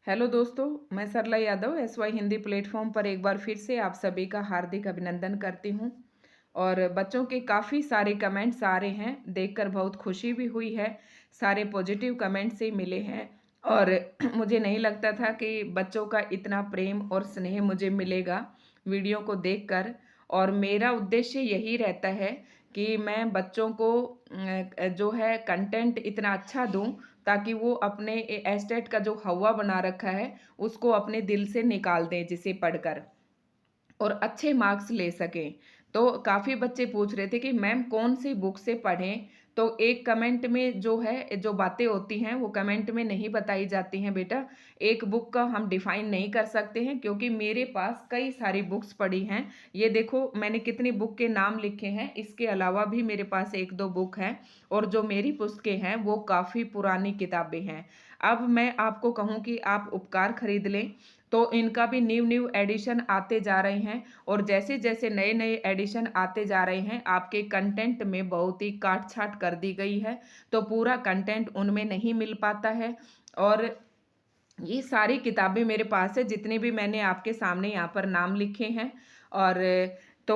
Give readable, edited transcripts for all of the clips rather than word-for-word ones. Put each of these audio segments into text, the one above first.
Hello दोस्तों, मैं सरला Yadav SY Hindi platform पर एक बार फिर से आप सभी का हार्दिक अभिनंदन करती हूँ। और बच्चों के काफ़ी सारे कमेंट्स आ रहे हैं, देखकर बहुत खुशी भी हुई है। सारे पॉजिटिव कमेंट्स ही मिले हैं और मुझे नहीं लगता था कि बच्चों का इतना प्रेम और स्नेह मुझे मिलेगा वीडियो को देखकर। और मेरा उद्देश्य यही रहता है कि मैं बच्चों को जो है कंटेंट इतना अच्छा दूं ताकि वो अपने एस्टेट का जो हवा बना रखा है उसको अपने दिल से निकाल दें जिसे पढ़कर और अच्छे मार्क्स ले सकें। तो काफ़ी बच्चे पूछ रहे थे कि मैम कौन सी बुक से पढ़ें। तो एक कमेंट में जो है जो बातें होती हैं वो कमेंट में नहीं बताई जाती हैं बेटा। एक बुक का हम डिफाइन नहीं कर सकते हैं क्योंकि मेरे पास कई सारी बुक्स पड़ी हैं। ये देखो मैंने कितनी बुक के नाम लिखे हैं, इसके अलावा भी मेरे पास एक दो बुक हैं और जो मेरी पुस्तकें हैं वो काफ़ी पुरानी किताबें हैं। अब मैं आपको कहूँ कि आप उपकार खरीद लें तो इनका भी न्यू न्यू एडिशन आते जा रहे हैं और जैसे जैसे नए नए एडिशन आते जा रहे हैं आपके कंटेंट में बहुत ही काट छाट कर दी गई है। तो पूरा कंटेंट उनमें नहीं मिल पाता है। और ये सारी किताबें मेरे पास है जितने भी मैंने आपके सामने यहाँ पर नाम लिखे हैं। और तो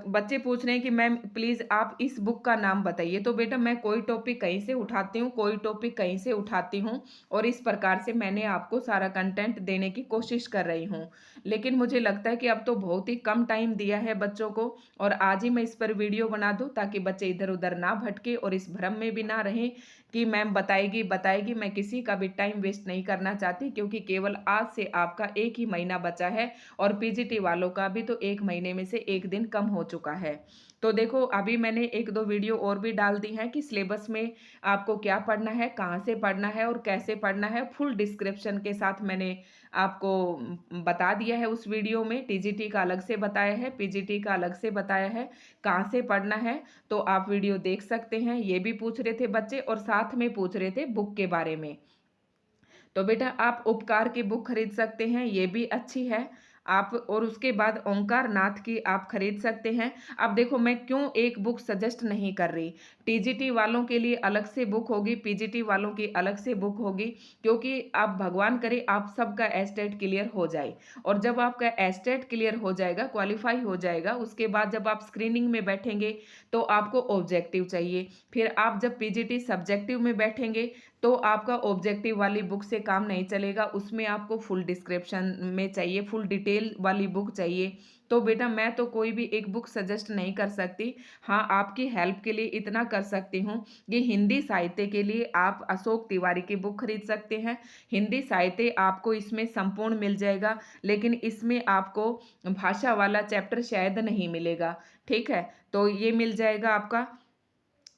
बच्चे पूछ रहे हैं कि मैम प्लीज़ आप इस बुक का नाम बताइए। तो बेटा मैं कोई टॉपिक कहीं से उठाती हूँ, कोई टॉपिक कहीं से उठाती हूँ और इस प्रकार से मैंने आपको सारा कंटेंट देने की कोशिश कर रही हूँ। लेकिन मुझे लगता है कि अब तो बहुत ही कम टाइम दिया है बच्चों को और आज ही मैं इस पर वीडियो बना दूँ ताकि बच्चे इधर उधर ना भटके और इस भ्रम में भी ना रहें कि मैम बताएगी बताएगी। मैं किसी का भी टाइम वेस्ट नहीं करना चाहती क्योंकि केवल आज से आपका एक ही महीना बचा है और पीजीटी वालों का भी तो एक महीने में से एक दिन कम हो चुका है। तो देखो अभी मैंने एक दो वीडियो और भी डाल दी हैं कि सिलेबस में आपको क्या पढ़ना है, कहाँ से पढ़ना है और कैसे पढ़ना है। फुल डिस्क्रिप्शन के साथ मैंने आपको बता दिया है। उस वीडियो में टीजीटी का अलग से बताया है, पीजीटी का अलग से बताया है, कहाँ से पढ़ना है। तो आप वीडियो देख सकते हैं। ये भी पूछ रहे थे बच्चे और साथ में पूछ रहे थे बुक के बारे में। तो बेटा आप उपकार की बुक खरीद सकते हैं, ये भी अच्छी है। आप और उसके बाद ओंकार नाथ की आप खरीद सकते हैं। अब देखो मैं क्यों एक बुक सजेस्ट नहीं कर रही। टीजीटी वालों के लिए अलग से बुक होगी, पीजीटी वालों की अलग से बुक होगी क्योंकि आप भगवान करे आप सबका एस्टेट क्लियर हो जाए। और जब आपका एस्टेट क्लियर हो जाएगा, क्वालिफाई हो जाएगा, उसके बाद जब आप स्क्रीनिंग में बैठेंगे तो आपको ऑब्जेक्टिव चाहिए। फिर आप जब पीजीटी सब्जेक्टिव में बैठेंगे तो आपका ऑब्जेक्टिव वाली बुक से काम नहीं चलेगा, उसमें आपको फुल डिस्क्रिप्शन में चाहिए, फुल डिटेल वाली बुक चाहिए। तो बेटा मैं तो कोई भी एक बुक सजेस्ट नहीं कर सकती। हाँ आपकी हेल्प के लिए इतना कर सकती हूँ कि हिंदी साहित्य के लिए आप अशोक तिवारी की बुक खरीद सकते हैं। हिंदी साहित्य आपको इसमें संपूर्ण मिल जाएगा लेकिन इसमें आपको भाषा वाला चैप्टर शायद नहीं मिलेगा। ठीक है, तो ये मिल जाएगा आपका।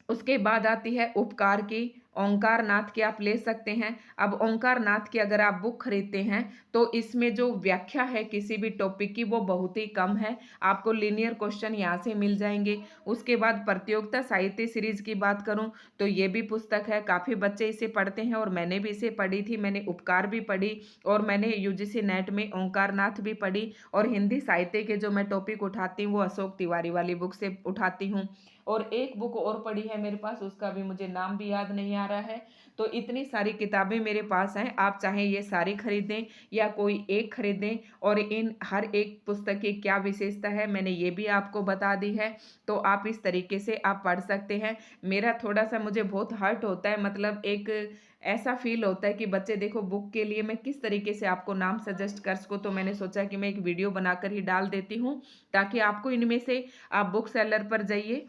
उसके बाद आती है उपकार की, ओंकार नाथ की आप ले सकते हैं। अब ओंकार नाथ की अगर आप बुक खरीदते हैं तो इसमें जो व्याख्या है किसी भी टॉपिक की वो बहुत ही कम है। आपको लीनियर क्वेश्चन यहाँ से मिल जाएंगे। उसके बाद प्रतियोगिता साहित्य सीरीज की बात करूँ तो ये भी पुस्तक है, काफ़ी बच्चे इसे पढ़ते हैं और मैंने भी इसे पढ़ी थी। मैंने उपकार भी पढ़ी और मैंने यूजीसी नेट में ओंकार नाथ भी पढ़ी। और हिंदी साहित्य के जो मैं टॉपिक उठाती हूँ वो अशोक तिवारी वाली बुक से उठाती हूँ। और एक बुक और पड़ी है मेरे पास, उसका भी मुझे नाम भी याद नहीं आ रहा है। तो इतनी सारी किताबें मेरे पास हैं, आप चाहें ये सारी खरीदें या कोई एक खरीदें। और इन हर एक पुस्तक की क्या विशेषता है मैंने ये भी आपको बता दी है। तो आप इस तरीके से आप पढ़ सकते हैं। मेरा थोड़ा सा मुझे बहुत हर्ट होता है, मतलब एक ऐसा फील होता है कि बच्चे देखो बुक के लिए मैं किस तरीके से आपको नाम सजेस्ट कर सकूँ। तो मैंने सोचा कि मैं एक वीडियो बनाकर ही डाल देती हूँ ताकि आपको इनमें से आप बुक सेलर पर जाइए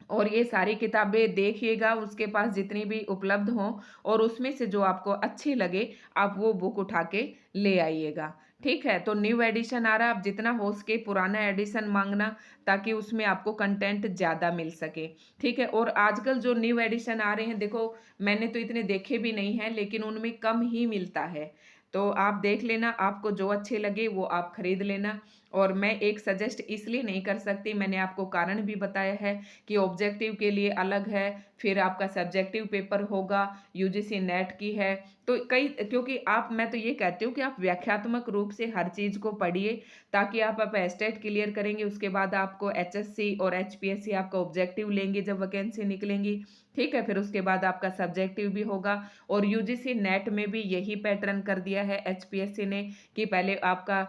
और ये सारी किताबें देखिएगा, उसके पास जितनी भी उपलब्ध हों और उसमें से जो आपको अच्छी लगे आप वो बुक उठा के ले आइएगा। ठीक है, तो न्यू एडिशन आ रहा है, आप जितना हो सके पुराना एडिशन मांगना ताकि उसमें आपको कंटेंट ज़्यादा मिल सके। ठीक है, और आजकल जो न्यू एडिशन आ रहे हैं देखो मैंने तो इतने देखे भी नहीं हैं लेकिन उनमें कम ही मिलता है। तो आप देख लेना, आपको जो अच्छे लगे वो आप खरीद लेना। और मैं एक सजेस्ट इसलिए नहीं कर सकती, मैंने आपको कारण भी बताया है कि ऑब्जेक्टिव के लिए अलग है, फिर आपका सब्जेक्टिव पेपर होगा, यूजीसी नेट की है। तो कई क्योंकि मैं तो ये कहती हूँ कि आप व्याख्यात्मक रूप से हर चीज़ को पढ़िए, ताकि आप एस्टेट क्लियर करेंगे, उसके बाद आपको एचएससी और एचपीएससी आपका ऑब्जेक्टिव लेंगे जब वैकेंसी निकलेंगी, ठीक है? फिर उसके बाद आपका सब्जेक्टिव भी होगा और यूजीसी नेट में भी यही पैटर्न कर दिया है एचपीएससी ने कि पहले आपका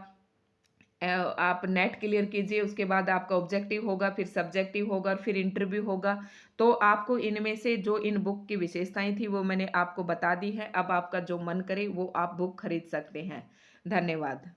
आप नेट क्लियर कीजिए, उसके बाद आपका ऑब्जेक्टिव होगा, फिर सब्जेक्टिव होगा और फिर इंटरव्यू होगा। तो आपको इनमें से जो इन बुक की विशेषताएँ थी वो मैंने आपको बता दी है। अब आपका जो मन करे वो आप बुक खरीद सकते हैं। धन्यवाद।